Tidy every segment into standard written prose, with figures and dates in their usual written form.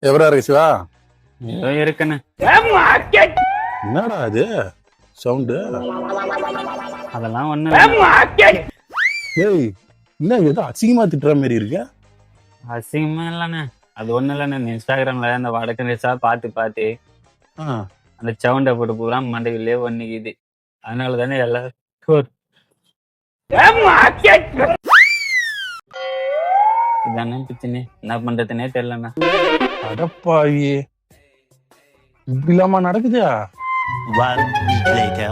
எவரா இருக்கு சிவா? ஏதோ இருக்குன்னு. என்னடா அது சவுண்டு? அதெல்லாம் ஒண்ணு ஏய், என்ன ஏதோ அசிங்கமா திட்டுற மாதிரி இருக்கு. அசிங்கமா இல்லைண்ணே. அது ஒண்ணு இல்லைண்ணே. இந்த இன்ஸ்டாகிராம்ல இந்த வடக்கு நியூஸா பார்த்து ஆ, அந்த சவுண்டை போட்டு பூரா மண்டைக்குள்ளே ஒண்ணுக்குது. அதனால தானே எல்லாரும் இதானே பிரச்சனை. என்ன பண்றதுன்னே தெரியலண்ணா. அடப்பாவி, இப்படி இல்லாம நடக்குதா? One week later.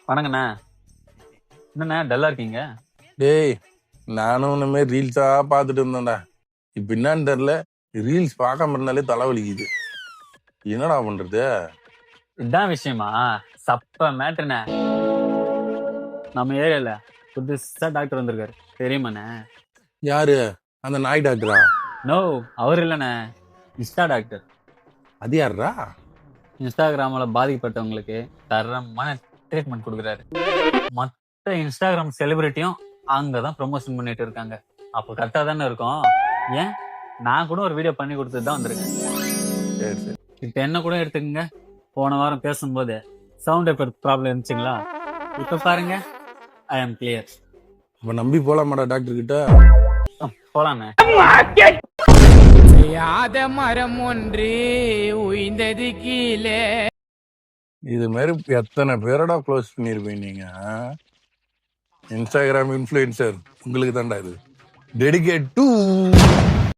வணங்கண்ணா. என்னண்ணா டல்லா இருக்கீங்க? டேய், நானும் இந்த மாதிரி ரீல்ஸா பார்த்துட்டு இருந்தேன்டா. இப்ப என்னன்னு தெரியல, ரீல்ஸ் பார்க்காம இருந்தாலே தலைவலிக்குது. என்னடா பண்றது? இதான் விஷயமா? சப்ப மேட்ருண்ணே. நம்ம ஏரியால புதுசா டாக்டர் வந்திருக்காரு, தெரியுமாண்ணே? யாரு? அந்த நாய் டாக்டரா? நோ, அவர் இல்லைண்ணே. Insta doctor. அது யாருடா? இன்ஸ்டாகிராம்ல பாதிக்கப்பட்டவங்களுக்கு தரமான ட்ரீட்மெண்ட் கொடுக்குறாரு. மற்ற இன்ஸ்டாகிராம் செலிபிரிட்டியும் அங்கதான் ப்ரொமோஷன் பண்ணிட்டு இருக்காங்க. அப்போ கரெக்டா தானே இருக்கும். ஏன், நான் கூட ஒரு வீடியோ பண்ணி கொடுத்துட்டு தான் வந்திருக்கேன். சரி சரி. இப்ப என்ன கூட எடுத்துக்கங்க. போன வாரம் பேசும்போது சவுண்ட் எஃபெக்ட் ப்ராப்ளம் இருந்துச்சுங்களா? இப்ப பாருங்க, ஐ ஆம் கிளியர். அப்ப நம்பி போலாமாடா டாக்டர் கிட்ட? போலாமே. யாத மரம் ஒன்று உய்ந்தது கீழே. இது மாதிரி எத்தனை பேரோட க்ளோஸ் பண்ணிருப்பீங்க நீங்க? இன்ஸ்டாகிராம் இன்ஃப்ளூயன்சர் உங்களுக்கு தான்டா இது. Dedicate to